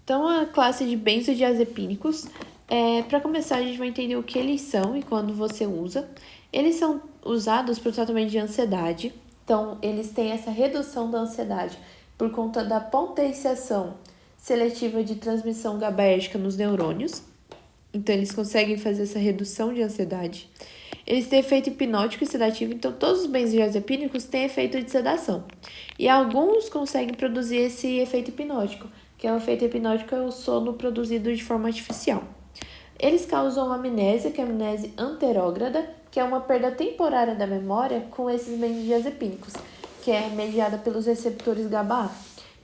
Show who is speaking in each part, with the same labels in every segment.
Speaker 1: Então, a classe de benzodiazepínicos, para começar, a gente vai entender o que eles são e quando você usa. Eles são usados para o tratamento de ansiedade, então, eles têm essa redução da ansiedade por conta da potenciação seletiva de transmissão GABAérgica nos neurônios. Então, eles conseguem fazer essa redução de ansiedade. Eles têm efeito hipnótico e sedativo, então todos os benzodiazepínicos têm efeito de sedação. E alguns conseguem produzir esse efeito hipnótico, que é o efeito hipnótico é o sono produzido de forma artificial. Eles causam amnésia, que é a amnésia anterógrada, que é uma perda temporária da memória com esses benzodiazepínicos, que é mediada pelos receptores GABA.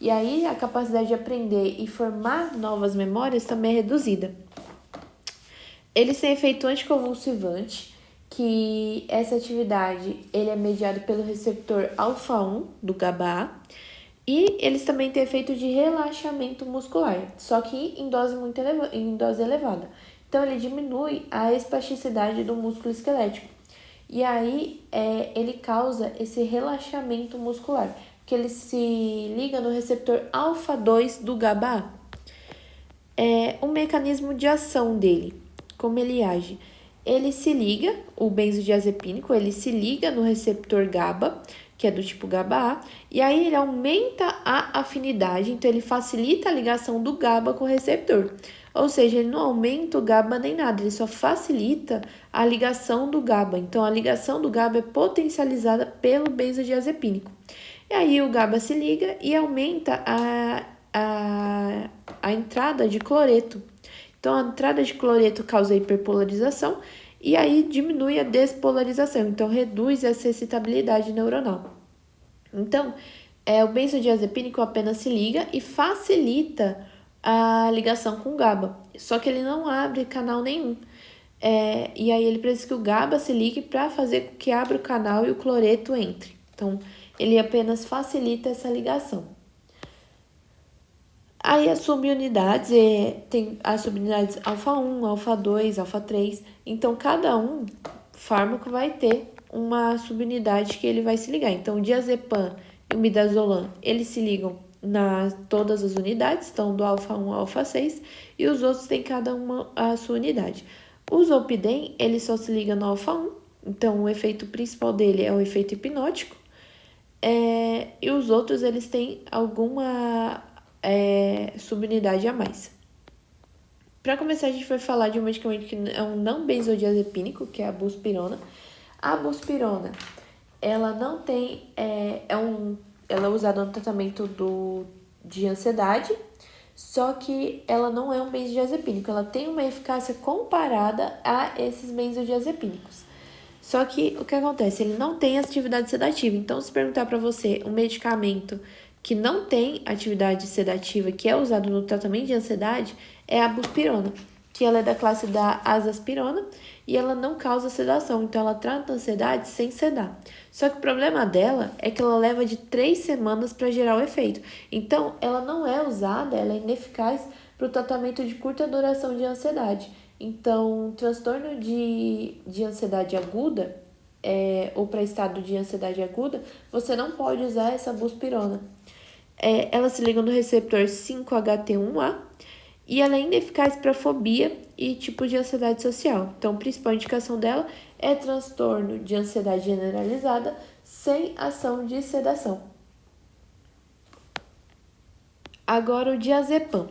Speaker 1: E aí a capacidade de aprender e formar novas memórias também é reduzida. Eles têm efeito anticonvulsivante, que essa atividade ele é mediado pelo receptor alfa-1 do GABA, e eles também têm efeito de relaxamento muscular, só que em dose elevada. Então, ele diminui a espasticidade do músculo esquelético. E aí, ele causa esse relaxamento muscular, que ele se liga no receptor alfa-2 do GABA. O mecanismo de ação dele, como ele age? Ele se liga, o benzodiazepínico, ele se liga no receptor GABA, que é do tipo GABA-A, e aí ele aumenta a afinidade, então ele facilita a ligação do GABA com o receptor. Ou seja, ele não aumenta o GABA nem nada, ele só facilita a ligação do GABA. Então, a ligação do GABA é potencializada pelo benzodiazepínico. E aí o GABA se liga e aumenta a entrada de cloreto. Então, a entrada de cloreto causa hiperpolarização e aí diminui a despolarização, então reduz essa excitabilidade neuronal. Então, o benzodiazepínico apenas se liga e facilita a ligação com o GABA, só que ele não abre canal nenhum. E aí ele precisa que o GABA se ligue para fazer com que abra o canal e o cloreto entre. Então, ele apenas facilita essa ligação. Aí as subunidades, tem as subunidades alfa-1, alfa-2, alfa-3. Então, cada fármaco vai ter uma subunidade que ele vai se ligar. Então, o diazepam e o midazolam, eles se ligam nas todas as unidades, então do alfa-1 ao alfa-6, e os outros têm cada uma a sua unidade. O zolpidem, ele só se liga no alfa-1, então o efeito principal dele é o efeito hipnótico, e os outros, eles têm alguma subunidade a mais. Para começar, a gente vai falar de um medicamento que é um não benzodiazepínico, que é a buspirona. A buspirona, ela não tem, ela é usada no tratamento de ansiedade, só que ela não é um benzodiazepínico, ela tem uma eficácia comparada a esses benzodiazepínicos. Só que o que acontece? Ele não tem atividade sedativa. Então, se perguntar para você um medicamento que não tem atividade sedativa, que é usado no tratamento de ansiedade, é a buspirona, que ela é da classe da azaspirona e ela não causa sedação. Então, ela trata a ansiedade sem sedar. Só que o problema dela é que ela leva de 3 semanas para gerar o efeito. Então, ela não é usada, ela é ineficaz para o tratamento de curta duração de ansiedade. Então, transtorno de ansiedade aguda, ou para estado de ansiedade aguda, você não pode usar essa buspirona. Ela se liga no receptor 5-HT1A e ela é ineficaz para fobia e tipo de ansiedade social. Então, a principal indicação dela é transtorno de ansiedade generalizada sem ação de sedação. Agora, o diazepam.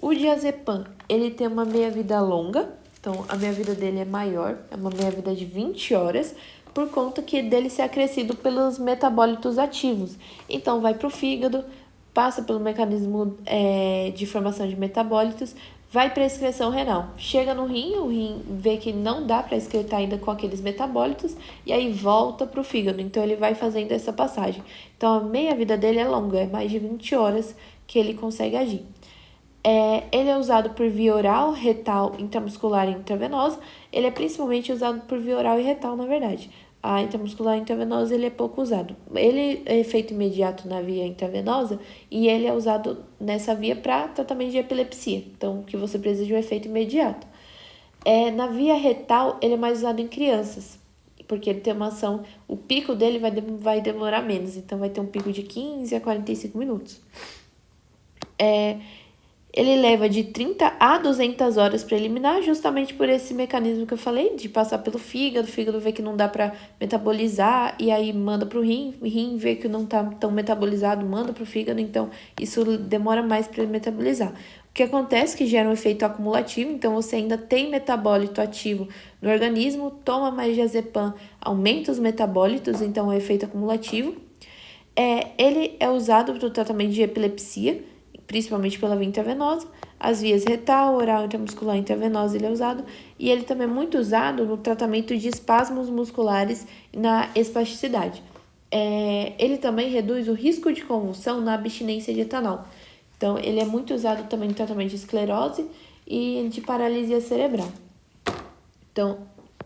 Speaker 1: O diazepam, ele tem uma meia-vida longa, então a meia-vida dele é maior, é uma meia-vida de 20 horas, por conta que dele ser acrescido pelos metabólitos ativos. Então, vai para o fígado, passa pelo mecanismo de formação de metabólitos, vai para a excreção renal. Chega no rim, o rim vê que não dá para excretar ainda com aqueles metabólitos, e aí volta para o fígado. Então, ele vai fazendo essa passagem. Então, a meia-vida dele é longa, é mais de 20 horas que ele consegue agir. Ele é usado por via oral, retal, intramuscular e intravenosa. Ele é principalmente usado por via oral e retal, na verdade. A intramuscular e intravenosa, ele é pouco usado. Ele é feito imediato na via intravenosa e ele é usado nessa via para tratamento de epilepsia. Então, que você precisa de um efeito imediato. Na via retal, ele é mais usado em crianças, porque ele tem uma ação, o pico dele vai demorar menos. Então, vai ter um pico de 15 a 45 minutos. Ele leva de 30 a 200 horas para eliminar, justamente por esse mecanismo que eu falei, de passar pelo fígado, o fígado vê que não dá para metabolizar, e aí manda para o rim vê que não está tão metabolizado, manda para o fígado, então isso demora mais para metabolizar. O que acontece é que gera um efeito acumulativo, então você ainda tem metabólito ativo no organismo, toma mais diazepam, aumenta os metabólitos, então é um efeito acumulativo. Ele é usado para o tratamento de epilepsia, principalmente pela via intravenosa, as vias retal, oral, intramuscular e intravenosa ele é usado, e ele também é muito usado no tratamento de espasmos musculares e na espasticidade. Ele também reduz o risco de convulsão na abstinência de etanol. Então, ele é muito usado também no tratamento de esclerose e de paralisia cerebral. Então,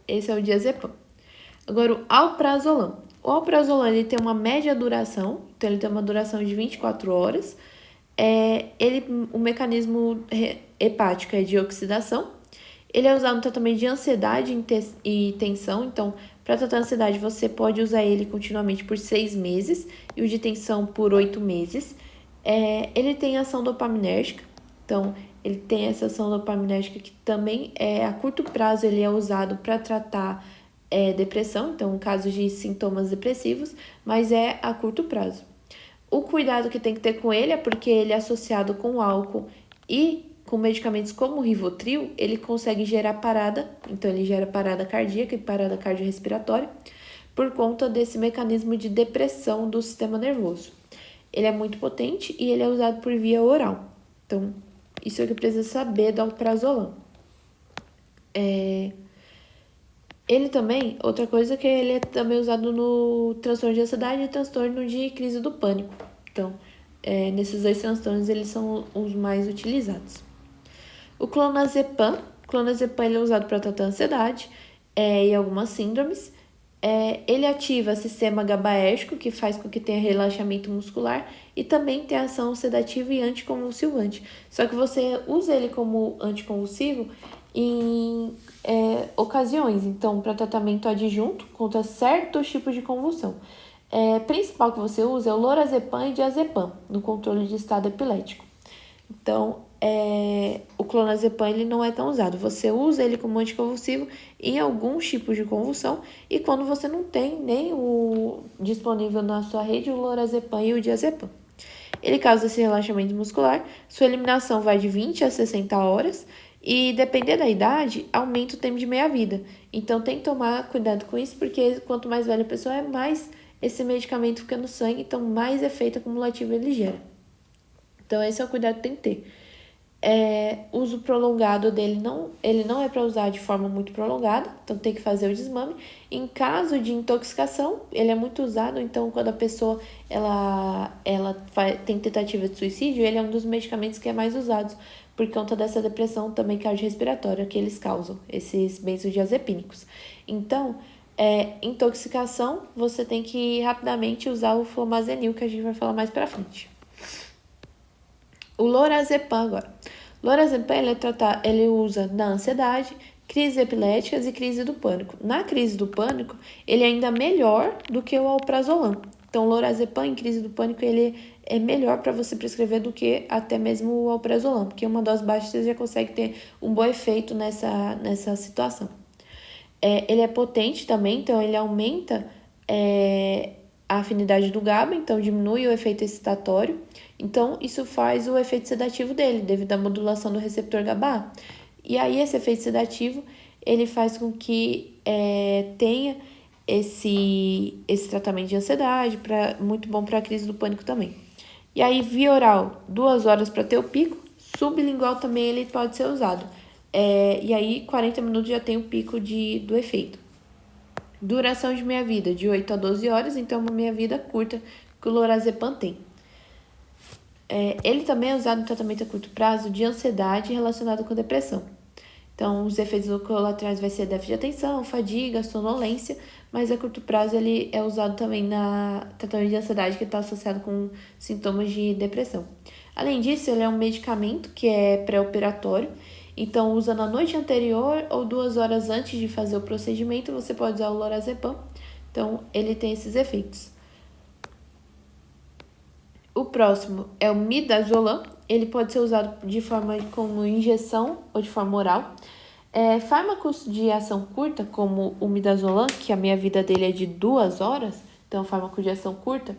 Speaker 1: esse é o diazepam. Agora, o alprazolam. O alprazolam ele tem uma média duração, então ele tem uma duração de 24 horas. O mecanismo hepático é de oxidação. Ele é usado no tratamento de ansiedade e tensão. Então, para tratar a ansiedade, você pode usar ele continuamente por 6 meses e o de tensão por 8 meses. Ele tem ação dopaminérgica. Então, ele tem essa ação dopaminérgica que também a curto prazo ele é usado para tratar depressão, então casos de sintomas depressivos, mas é a curto prazo. O cuidado que tem que ter com ele é porque ele é associado com álcool e com medicamentos como o Rivotril, ele consegue gerar parada, então ele gera parada cardíaca e parada cardiorrespiratória, por conta desse mecanismo de depressão do sistema nervoso. Ele é muito potente e ele é usado por via oral. Então, isso é o que precisa saber do alprazolam. Ele também, outra coisa que ele é também usado no transtorno de ansiedade e transtorno de crise do pânico. Então, nesses 2 transtornos, eles são os mais utilizados. O clonazepam ele é usado para tratar ansiedade e algumas síndromes. Ele ativa o sistema GABAérgico, que faz com que tenha relaxamento muscular, e também tem ação sedativa e anticonvulsivante. Só que você usa ele como anticonvulsivo em ocasiões, então para tratamento adjunto contra certos tipos de convulsão. Principal que você usa é o lorazepam e diazepam no controle de estado epilético. Então, o clonazepam ele não é tão usado. Você usa ele como anticonvulsivo em alguns tipos de convulsão e quando você não tem nem o disponível na sua rede o lorazepam e o diazepam. Ele causa esse relaxamento muscular, sua eliminação vai de 20 a 60 horas e, dependendo da idade, aumenta o tempo de meia-vida. Então, tem que tomar cuidado com isso, porque quanto mais velha a pessoa é, mais esse medicamento fica no sangue, então mais efeito acumulativo ele gera. Então, esse é o cuidado que tem que ter. Uso prolongado dele, ele não é para usar de forma muito prolongada, então tem que fazer o desmame. Em caso de intoxicação, ele é muito usado, então quando a pessoa tem tentativa de suicídio, ele é um dos medicamentos que é mais usado por conta dessa depressão também cardiorrespiratória que eles causam, esses benzodiazepínicos. Então, intoxicação, você tem que rapidamente usar o flumazenil, que a gente vai falar mais pra frente. O lorazepam agora. Lorazepam ele usa na ansiedade, crises epiléticas e crise do pânico. Na crise do pânico, ele é ainda melhor do que o alprazolam. Então, o lorazepam em crise do pânico ele é melhor para você prescrever do que até mesmo o alprazolam, porque uma dose baixa você já consegue ter um bom efeito nessa situação. Ele é potente também, então ele aumenta a afinidade do GABA, então diminui o efeito excitatório. Então, isso faz o efeito sedativo dele, devido à modulação do receptor GABA. E aí, esse efeito sedativo, ele faz com que tenha esse tratamento de ansiedade, muito bom para a crise do pânico também. E aí, via oral, 2 horas para ter o pico. Sublingual também ele pode ser usado. E aí, 40 minutos já tem o pico do efeito. Duração de meia-vida, de 8 a 12 horas, então uma meia-vida curta que o lorazepam tem. Ele também é usado no tratamento a curto prazo de ansiedade relacionada com depressão. Então, os efeitos colaterais vai ser déficit de atenção, fadiga, sonolência, mas a curto prazo ele é usado também na tratamento de ansiedade que está associado com sintomas de depressão. Além disso, ele é um medicamento que é pré-operatório, então usa na noite anterior ou 2 horas antes de fazer o procedimento, você pode usar o lorazepam. Então, ele tem esses efeitos. O próximo é o midazolam. Ele pode ser usado de forma como injeção ou de forma oral. Fármacos de ação curta, como o midazolam, que a minha vida dele é de 2 horas, então fármaco de ação curta,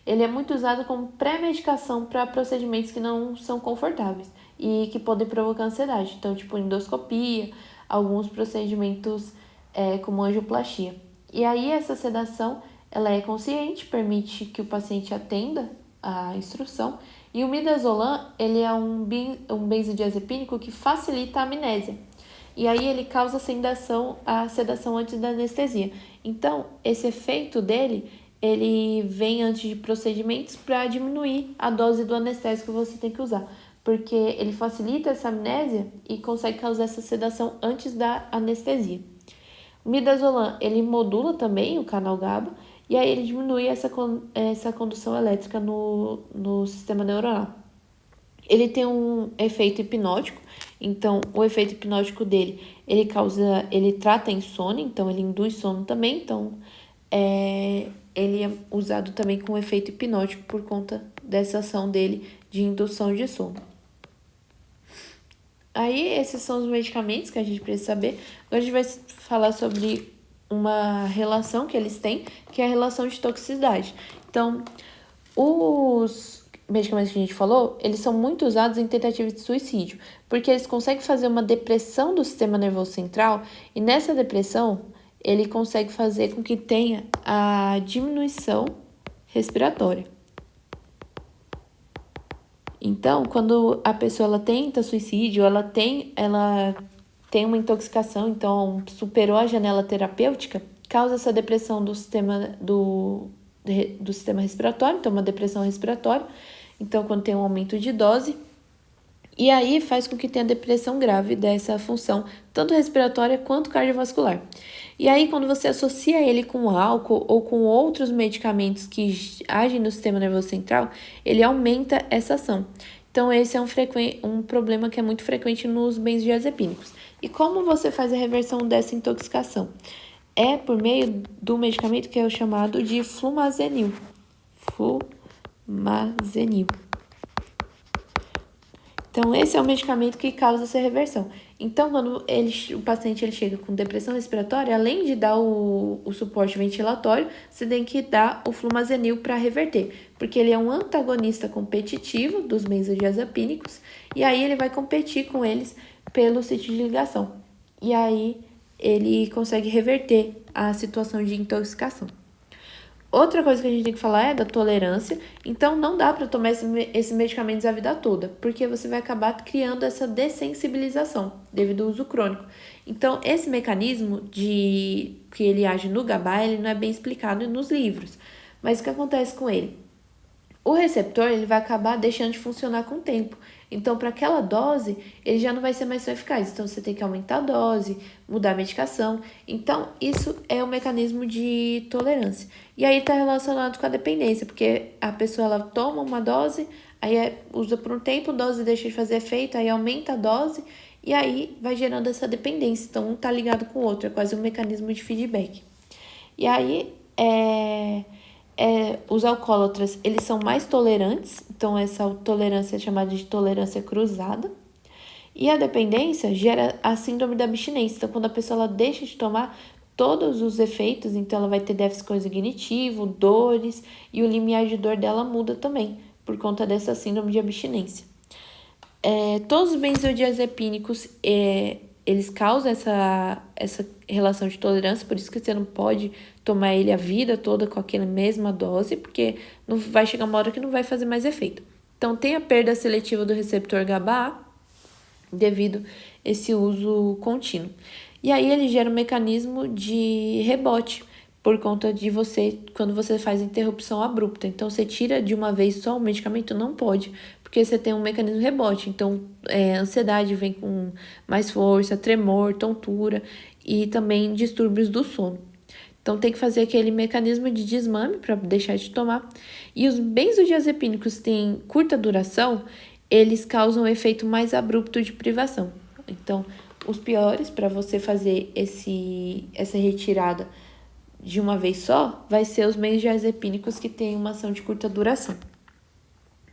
Speaker 1: ele é muito usado como pré-medicação para procedimentos que não são confortáveis e que podem provocar ansiedade. Então, tipo endoscopia, alguns procedimentos como angioplastia. E aí essa sedação, ela é consciente, permite que o paciente atenda a instrução. E o midazolam, ele é um benzodiazepínico que facilita a amnésia. E aí ele causa a sedação antes da anestesia. Então, esse efeito dele, ele vem antes de procedimentos para diminuir a dose do anestésico que você tem que usar. Porque ele facilita essa amnésia e consegue causar essa sedação antes da anestesia. O midazolam, ele modula também o canal GABA e aí ele diminui essa condução elétrica no sistema neuronal. Ele tem um efeito hipnótico, então o efeito hipnótico dele, ele trata a insônia, então ele induz sono também, então ele é usado também com efeito hipnótico por conta dessa ação dele de indução de sono. Aí esses são os medicamentos que a gente precisa saber. Agora a gente vai falar sobre uma relação que eles têm, que é a relação de toxicidade. Então, os medicamentos que a gente falou, eles são muito usados em tentativas de suicídio, porque eles conseguem fazer uma depressão do sistema nervoso central, e nessa depressão, ele consegue fazer com que tenha a diminuição respiratória. Então, quando a pessoa ela tenta suicídio, ela tem uma intoxicação, então superou a janela terapêutica, causa essa depressão do sistema respiratório, então uma depressão respiratória, então quando tem um aumento de dose, e aí faz com que tenha depressão grave dessa função, tanto respiratória quanto cardiovascular. E aí quando você associa ele com álcool ou com outros medicamentos que agem no sistema nervoso central, ele aumenta essa ação. Então esse é um problema que é muito frequente nos benzodiazepínicos. E como você faz a reversão dessa intoxicação? É por meio do medicamento que é o chamado de flumazenil. Então, esse é o medicamento que causa essa reversão. Então, quando o paciente chega com depressão respiratória, além de dar o suporte ventilatório, você tem que dar o flumazenil para reverter, porque ele é um antagonista competitivo dos benzodiazepínicos, e aí ele vai competir com eles pelo sítio de ligação. E aí ele consegue reverter a situação de intoxicação. Outra coisa que a gente tem que falar é da tolerância. Então, não dá para tomar esses medicamentos a vida toda, porque você vai acabar criando essa dessensibilização devido ao uso crônico. Então, esse mecanismo que ele age no GABA, ele não é bem explicado nos livros. Mas o que acontece com ele? O receptor ele vai acabar deixando de funcionar com o tempo. Então, para aquela dose, ele já não vai ser mais tão eficaz. Então, você tem que aumentar a dose, mudar a medicação. Então, isso é um mecanismo de tolerância. E aí está relacionado com a dependência, porque a pessoa ela toma uma dose, aí usa por um tempo, a dose deixa de fazer efeito, aí aumenta a dose, e aí vai gerando essa dependência. Então, um está ligado com o outro, é quase um mecanismo de feedback. E aí, os alcoólatras, eles são mais tolerantes, então essa tolerância é chamada de tolerância cruzada. E a dependência gera a síndrome da abstinência. Então, quando a pessoa ela deixa de tomar todos os efeitos, então ela vai ter déficit cognitivo, dores, e o limiar de dor dela muda também, por conta dessa síndrome de abstinência. Todos os benzodiazepínicos, eles causam essa relação de tolerância, por isso que você não pode tomar ele a vida toda com aquela mesma dose, porque não vai chegar uma hora que não vai fazer mais efeito. Então, tem a perda seletiva do receptor GABA devido a esse uso contínuo. E aí, ele gera um mecanismo de rebote, por conta de quando você faz interrupção abrupta. Então, você tira de uma vez só o medicamento, não pode, porque você tem um mecanismo de rebote. Então, ansiedade vem com mais força, tremor, tontura e também distúrbios do sono. Então, tem que fazer aquele mecanismo de desmame para deixar de tomar. E os benzodiazepínicos têm curta duração, eles causam um efeito mais abrupto de privação. Então, os piores para você fazer essa retirada de uma vez só vai ser os benzodiazepínicos que têm uma ação de curta duração.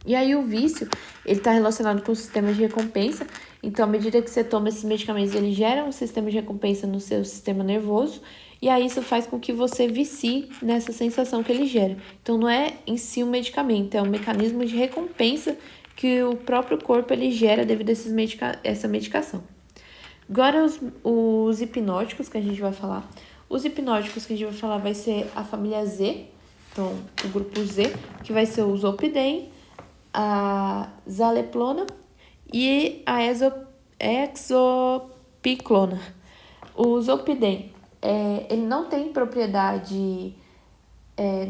Speaker 1: E aí o vício, ele está relacionado com o sistema de recompensa. Então, à medida que você toma esses medicamentos, ele gera um sistema de recompensa no seu sistema nervoso. E aí isso faz com que você vicie nessa sensação que ele gera. Então, não é em si um medicamento, é um mecanismo de recompensa que o próprio corpo ele gera devido a essa medicação. Agora, os hipnóticos que a gente vai falar. Os hipnóticos que a gente vai falar vai ser a família Z, então o grupo Z, que vai ser o Zolpidem, a Zaleplona e a Exopiclona. O Zolpidem, ele não tem propriedade,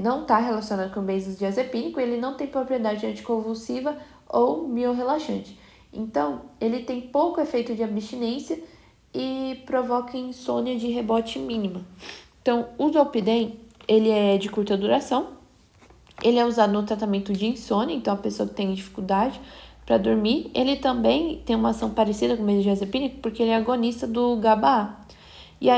Speaker 1: não está relacionado com benzodiazepínico, ele não tem propriedade anticonvulsiva ou miorrelaxante. Então, ele tem pouco efeito de abstinência e provoca insônia de rebote mínima. Então, o Zolpidem, ele é de curta duração, ele é usado no tratamento de insônia, então a pessoa que tem dificuldade para dormir. Ele também tem uma ação parecida com o benzodiazepínico, porque ele é agonista do GABA-A.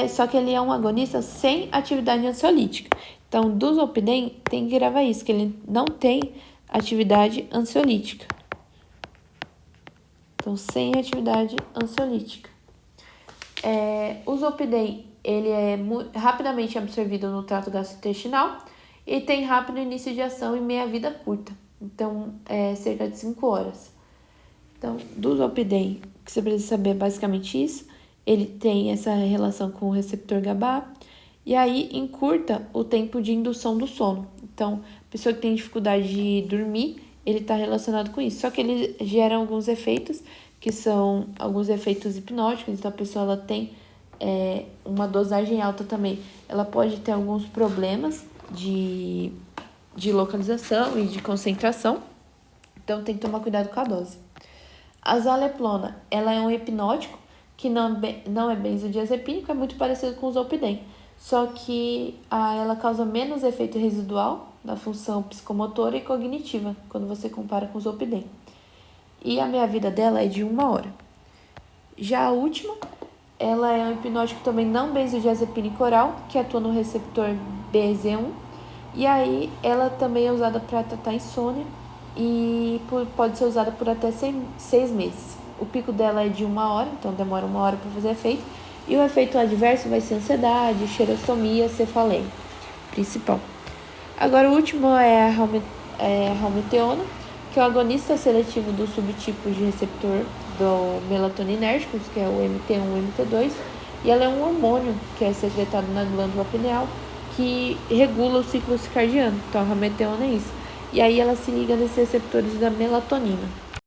Speaker 1: Só que ele é um agonista sem atividade ansiolítica. Então, do Zolpidem, tem que gravar isso, que ele não tem atividade ansiolítica. Então, sem atividade ansiolítica. O Zolpidem, ele é rapidamente absorvido no trato gastrointestinal e tem rápido início de ação e meia-vida curta. Então, cerca de 5 horas. Então, do Zolpidem, o que você precisa saber é basicamente isso. Ele tem essa relação com o receptor GABA e aí encurta o tempo de indução do sono. Então, a pessoa que tem dificuldade de dormir, ele está relacionado com isso. Só que ele gera alguns efeitos, que são alguns efeitos hipnóticos. Então, a pessoa ela tem uma dosagem alta também. Ela pode ter alguns problemas de localização e de concentração. Então, tem que tomar cuidado com a dose. A Zaleplona, ela é um hipnótico que não é benzodiazepínico, é muito parecido com o Zolpidem. Só que ela causa menos efeito residual na função psicomotora e cognitiva, quando você compara com o Zolpidem. E a meia-vida dela é de 1 hora. Já a última, ela é um hipnótico também não benzodiazepínico oral, que atua no receptor BZ1. E aí, ela também é usada para tratar insônia e pode ser usada por até 6 meses. O pico dela é de 1 hora, então demora 1 hora para fazer efeito. E o efeito adverso vai ser ansiedade, xerostomia, cefaleia, principal. Agora, o último é a Halmeteona, que é o agonista seletivo do subtipo de receptor do melatoninérgico, que é o MT1 e MT2. E ela é um hormônio que é secretado na glândula pineal, que regula o ciclo circadiano. Então, a Halmeteona é isso. E aí ela se liga nesses receptores da melatonina.